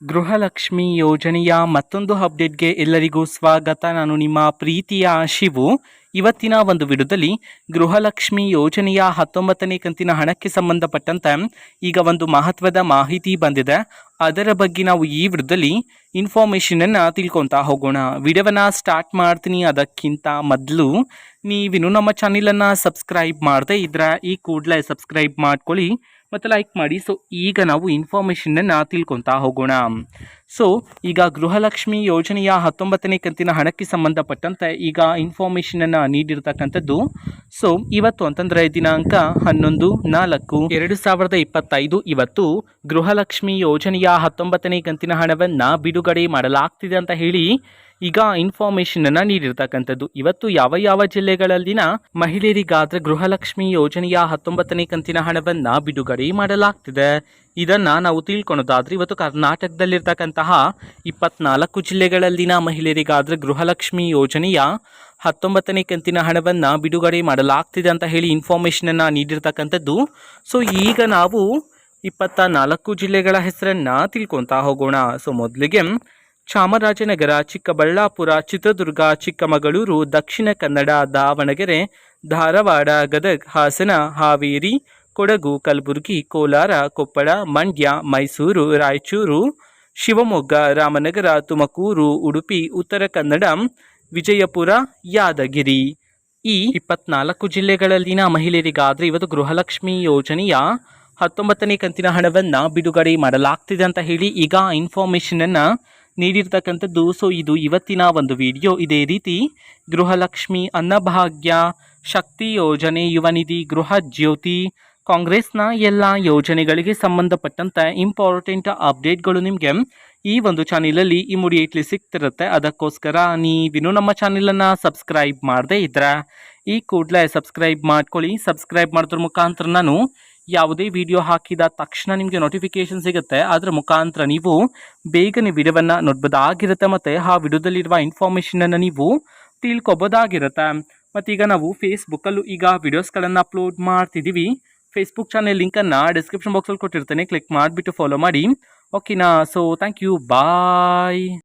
ಗೃಹಲಕ್ಷ್ಮಿ ಯೋಜನೆಯ ಮತ್ತೊಂದು ಅಪ್ಡೇಟ್ಗೆ ಎಲ್ಲರಿಗೂ ಸ್ವಾಗತ. ನಾನು ನಿಮ್ಮ ಪ್ರೀತಿಯ ಶಿವು. ಇವತ್ತಿನ ಒಂದು ವಿಡಿಯೋದಲ್ಲಿ ಗೃಹಲಕ್ಷ್ಮಿ ಯೋಜನೆಯ 19ನೇ ಕಂತಿನ ಹಣಕ್ಕೆ ಸಂಬಂಧಪಟ್ಟಂತೆ ಈಗ ಒಂದು ಮಹತ್ವದ ಮಾಹಿತಿ ಬಂದಿದೆ. ಅದರ ಬಗ್ಗೆ ನಾವು ಈ ವಿಡಿಯೋದಲ್ಲಿ ಇನ್ಫಾರ್ಮೇಷನನ್ನು ತಿಳ್ಕೊತಾ ಹೋಗೋಣ. ವಿಡಿಯೋವನ್ನು ಸ್ಟಾರ್ಟ್ ಮಾಡ್ತೀನಿ. ಅದಕ್ಕಿಂತ ಮೊದಲು ನೀವಿನ್ನು ನಮ್ಮ ಚಾನಲನ್ನು ಸಬ್ಸ್ಕ್ರೈಬ್ ಮಾಡದೆ ಇದ್ರೆ ಈ ಕೂಡಲೇ ಸಬ್ಸ್ಕ್ರೈಬ್ ಮಾಡ್ಕೊಳ್ಳಿ ಮತ್ತು ಲೈಕ್ ಮಾಡಿ. ಸೊ ಈಗ ನಾವು ಇನ್ಫಾರ್ಮೇಷನನ್ನು ತಿಳ್ಕೊತಾ ಹೋಗೋಣ. ಸೊ ಈಗ ಗೃಹಲಕ್ಷ್ಮಿ ಯೋಜನೆಯ 19ನೇ ಕಂತಿನ ಹಣಕ್ಕೆ ಸಂಬಂಧಪಟ್ಟಂತೆ ಈಗ ಇನ್ಫಾರ್ಮೇಷನನ್ನು ನೀಡಿರ್ತಕ್ಕಂಥದ್ದು. ಸೊ ಇವತ್ತು ಅಂತಂದರೆ ದಿನಾಂಕ 11/4/2025 ಇವತ್ತು ಗೃಹಲಕ್ಷ್ಮಿ ಯೋಜನೆಯ 19ನೇ ಕಂತಿನ ಹಣವನ್ನು ಬಿಡುಗಡೆ ಮಾಡಲಾಗ್ತಿದೆ ಅಂತ ಹೇಳಿ ಈಗ ಇನ್ಫಾರ್ಮೇಷನನ್ನು ನೀಡಿರ್ತಕ್ಕಂಥದ್ದು. ಇವತ್ತು ಯಾವ ಯಾವ ಜಿಲ್ಲೆಗಳಲ್ಲಿನ ಮಹಿಳೆಯರಿಗಾದ್ರೆ ಗೃಹಲಕ್ಷ್ಮಿ ಯೋಜನೆಯ 19ನೇ ಕಂತಿನ ಹಣವನ್ನು ಬಿಡುಗಡೆ ಮಾಡಲಾಗ್ತಿದೆ ಇದನ್ನು ನಾವು ತಿಳ್ಕೊಳೋದಾದ್ರೆ ಇವತ್ತು ಕರ್ನಾಟಕದಲ್ಲಿರ್ತಕ್ಕಂತಹ 24 ಜಿಲ್ಲೆಗಳಲ್ಲಿನ ಮಹಿಳೆಯರಿಗಾದ್ರೆ ಗೃಹಲಕ್ಷ್ಮಿ ಯೋಜನೆಯ 19ನೇ ಕಂತಿನ ಹಣವನ್ನು ಬಿಡುಗಡೆ ಮಾಡಲಾಗ್ತಿದೆ ಅಂತ ಹೇಳಿ ಇನ್ಫಾರ್ಮೇಷನನ್ನು ನೀಡಿರ್ತಕ್ಕಂಥದ್ದು. ಸೊ ಈಗ ನಾವು 24 ಜಿಲ್ಲೆಗಳ ಹೆಸರನ್ನು ತಿಳ್ಕೊತಾ ಹೋಗೋಣ. ಸೊ ಮೊದಲಿಗೆ ಚಾಮರಾಜನಗರ, ಚಿಕ್ಕಬಳ್ಳಾಪುರ, ಚಿತ್ರದುರ್ಗ, ಚಿಕ್ಕಮಗಳೂರು, ದಕ್ಷಿಣ ಕನ್ನಡ, ದಾವಣಗೆರೆ, ಧಾರವಾಡ, ಗದಗ, ಹಾಸನ, ಹಾವೇರಿ, ಕೊಡಗು, ಕಲಬುರಗಿ, ಕೋಲಾರ, ಕೊಪ್ಪಳ, ಮಂಡ್ಯ, ಮೈಸೂರು, ರಾಯಚೂರು, ಶಿವಮೊಗ್ಗ, ರಾಮನಗರ, ತುಮಕೂರು, ಉಡುಪಿ, ಉತ್ತರ ಕನ್ನಡ, ವಿಜಯಪುರ, ಯಾದಗಿರಿ. ಈ 24 ಜಿಲ್ಲೆಗಳಲ್ಲಿನ ಮಹಿಳೆಯರಿಗಾದರೆ ಇವತ್ತು ಗೃಹಲಕ್ಷ್ಮಿ ಯೋಜನೆಯ 19ನೇ ಕಂತಿನ ಹಣವನ್ನು ಬಿಡುಗಡೆ ಮಾಡಲಾಗ್ತಿದೆ ಅಂತ ಹೇಳಿ ಈಗ ಇನ್ಫಾರ್ಮೇಷನನ್ನು ನೀಡಿರ್ತಕ್ಕಂಥದ್ದು. ಸೊ ಇದು ಇವತ್ತಿನ ಒಂದು ವಿಡಿಯೋ. ಇದೇ ರೀತಿ ಗೃಹಲಕ್ಷ್ಮಿ, ಅನ್ನಭಾಗ್ಯ, ಶಕ್ತಿ ಯೋಜನೆ, ಯುವ ನಿಧಿ, ಗೃಹ ಜ್ಯೋತಿ, ಕಾಂಗ್ರೆಸ್ನ ಎಲ್ಲ ಯೋಜನೆಗಳಿಗೆ ಸಂಬಂಧಪಟ್ಟಂತೆ ಇಂಪಾರ್ಟೆಂಟ್ ಅಪ್ಡೇಟ್ಗಳು ನಿಮಗೆ ಈ ಒಂದು ಚಾನಲಲ್ಲಿ ಇಮಿಡಿಯೇಟ್ಲಿ ಸಿಗ್ತಿರುತ್ತೆ. ಅದಕ್ಕೋಸ್ಕರ ನೀವಿನ್ನು ನಮ್ಮ ಚಾನಲನ್ನು ಸಬ್ಸ್ಕ್ರೈಬ್ ಮಾಡದೇ ಇದ್ರೆ ಈ ಕೂಡಲೇ ಸಬ್ಸ್ಕ್ರೈಬ್ ಮಾಡ್ಕೊಳ್ಳಿ. ಸಬ್ಸ್ಕ್ರೈಬ್ ಮಾಡೋದ್ರ ಮುಖಾಂತರ ನಾನು ಯಾವುದೇ ವಿಡಿಯೋ ಹಾಕಿದ ತಕ್ಷಣ ನಿಮಗೆ ನೋಟಿಫಿಕೇಶನ್ ಸಿಗುತ್ತೆ. ಅದರ ಮುಖಾಂತರ ನೀವು ಬೇಗನೆ ವಿಡಿಯೋವನ್ನು ನೋಡ್ಬೋದಾಗಿರುತ್ತೆ ಮತ್ತು ಆ ವಿಡಿಯೋದಲ್ಲಿರುವ ಇನ್ಫಾರ್ಮೇಷನನ್ನು ನೀವು ತಿಳ್ಕೊಬೋದಾಗಿರುತ್ತೆ. ಮತ್ತೀಗ ನಾವು ಫೇಸ್ಬುಕ್ಕಲ್ಲೂ ಈಗ ವಿಡಿಯೋಸ್ಗಳನ್ನು ಅಪ್ಲೋಡ್ ಮಾಡ್ತಿದ್ದೀವಿ. ಫೇಸ್ಬುಕ್ ಚಾನೆಲ್ ಲಿಂಕನ್ನು ಡಿಸ್ಕ್ರಿಪ್ಷನ್ ಬಾಕ್ಸಲ್ಲಿ ಕೊಟ್ಟಿರ್ತೇನೆ. ಕ್ಲಿಕ್ ಮಾಡಿಬಿಟ್ಟು ಫಾಲೋ ಮಾಡಿ. ಓಕೆನಾ? So thank you, bye.